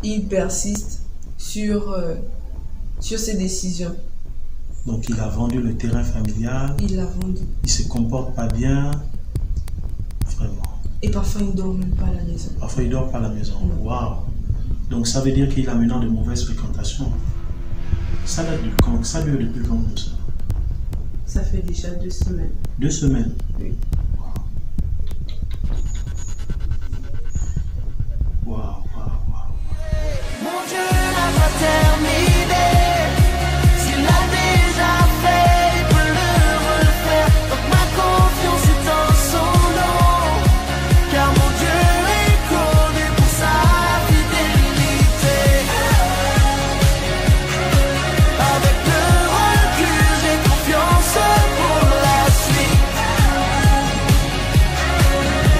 il persiste sur ses décisions. Donc il a vendu le terrain familial. Il l'a vendu. Il se comporte pas bien. Vraiment. Et parfois il ne dort même pas à la maison. Parfois il dort pas à la maison. Waouh. Donc ça veut dire qu'il a maintenant de mauvaises fréquentations. Ça date de quand? Ça dure depuis quand comme ça? Ça fait déjà 2 semaines. 2 semaines? Oui. Waouh, waouh, waouh. Mon Dieu n'a pas terminé. S'il l'a déjà fait, il peut le refaire. Donc ma confiance est en son nom. Car mon Dieu est connu pour sa fidélité. Avec le recul, j'ai confiance pour la suite.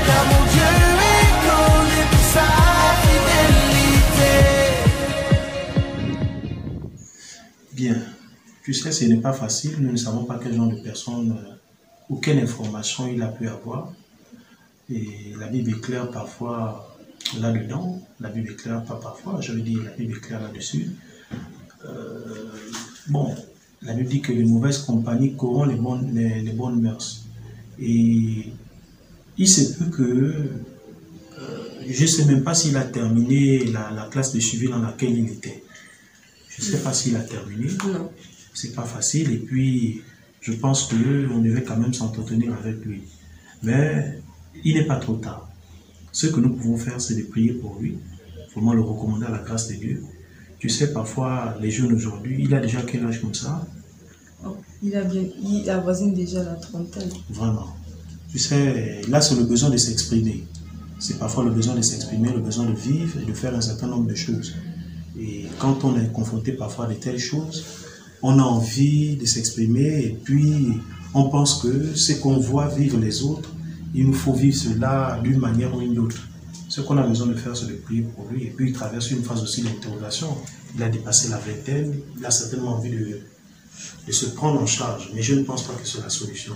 Car mon Dieu est connu pour sa fidélité. Bien. Tu sais, ce n'est pas facile. Nous ne savons pas quel genre de personne ou quelle information il a pu avoir. Et la Bible est claire parfois là-dedans. La Bible est claire, pas parfois. Je veux dire, la Bible est claire là-dessus. Bon, la Bible dit que les mauvaises compagnies corrompent les bonnes mœurs. Et il se peut que je ne sais même pas s'il a terminé la classe de suivi dans laquelle il était. Je ne sais pas s'il a terminé. Non. C'est pas facile. Et puis, je pense qu'on devait quand même s'entretenir avec lui. Mais il n'est pas trop tard. Ce que nous pouvons faire, c'est de prier pour lui. Vraiment le recommander à la grâce de Dieu. Tu sais, parfois, les jeunes aujourd'hui, il a déjà quel âge comme ça? Oh, il avoisine déjà la trentaine. Vraiment. Tu sais, là, c'est le besoin de s'exprimer. C'est parfois le besoin de s'exprimer, le besoin de vivre et de faire un certain nombre de choses. Et quand on est confronté parfois à de telles choses, on a envie de s'exprimer et puis on pense que ce qu'on voit vivre les autres, il nous faut vivre cela d'une manière ou d'une autre. Ce qu'on a besoin de faire, c'est de prier pour lui. Et puis il traverse une phase aussi d'interrogation. Il a dépassé la vingtaine, il a certainement envie de se prendre en charge. Mais je ne pense pas que c'est la solution.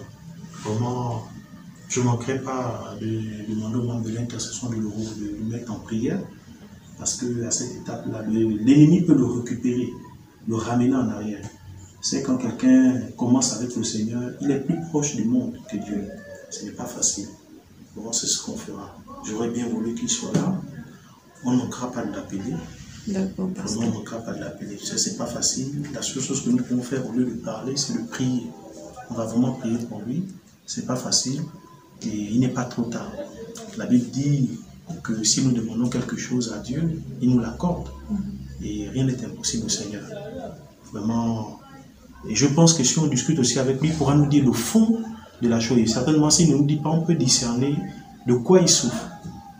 Vraiment, je ne manquerai pas de demander au membre de l'intercession de le mettre en prière. Parce qu'à cette étape-là, l'ennemi peut le récupérer, le ramener en arrière. C'est quand quelqu'un commence avec le Seigneur, il est plus proche du monde que Dieu. Ce n'est pas facile. Bon, c'est ce qu'on fera. J'aurais bien voulu qu'il soit là. On ne manquera pas de l'appeler. D'accord. On ne manquera pas de l'appeler. Ce n'est pas facile. La seule chose que nous pouvons faire au lieu de parler, c'est de prier. On va vraiment prier pour lui. Ce n'est pas facile. Et il n'est pas trop tard. La Bible dit que si nous demandons quelque chose à Dieu, il nous l'accorde. Et rien n'est impossible au Seigneur. Vraiment. Et je pense que si on discute aussi avec lui, il pourra nous dire le fond de la chose. Et certainement, s'il ne nous dit pas, on peut discerner de quoi il souffre.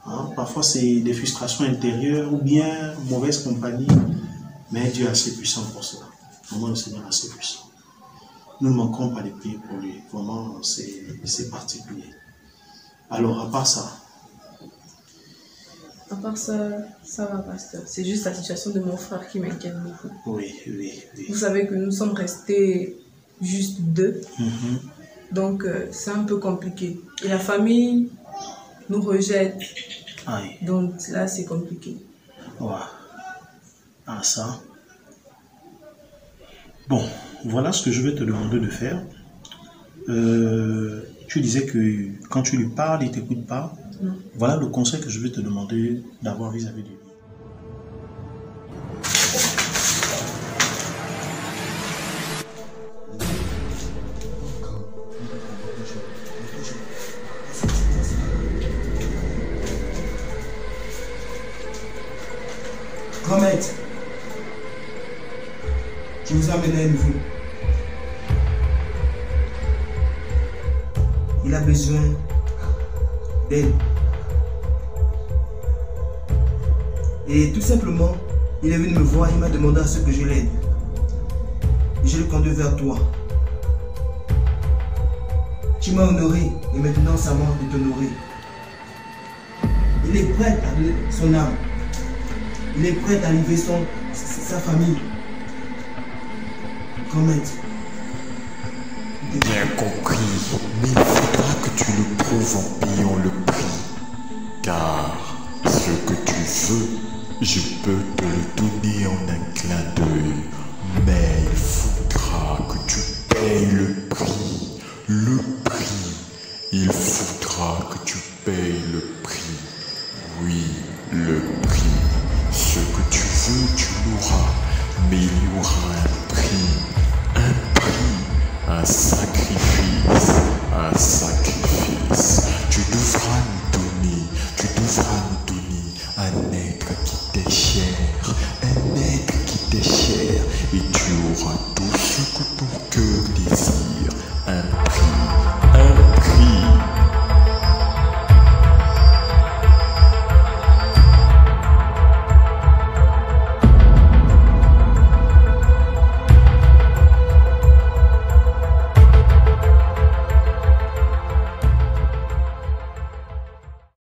Hein? Parfois, c'est des frustrations intérieures ou bien mauvaise compagnie. Mais Dieu est assez puissant pour cela. Vraiment, le Seigneur est assez puissant. Nous ne manquerons pas de prier pour lui. Vraiment, c'est particulier. Alors, à part ça, ça va, pasteur. C'est juste la situation de mon frère qui m'inquiète beaucoup. oui. Vous savez que nous sommes restés juste 2. Donc, c'est un peu compliqué. Et la famille nous rejette. Aïe. Donc, là, c'est compliqué. Ouais. Ah, ça. Bon, voilà ce que je vais te demander de faire. Tu disais que quand tu lui parles, il ne t'écoute pas. Voilà le conseil que je vais te demander d'avoir vis-à-vis de lui. Comet, je vous emmène à nouveau. Il a besoin d'aide. Et tout simplement, il est venu me voir, il m'a demandé à ce que je l'aide. Et je le conduis vers toi. Tu m'as honoré et maintenant c'est à moi de t'honorer. Il est prêt à donner son âme. Il est prêt à livrer sa famille. Comet. Bien compris, mais il faudra que tu le prouves en payant le prix. Car ce que tu veux Je peux te le donner en un clin d'œil, mais il faudra que tu payes le prix. Le prix. Il faudra que tu payes le prix.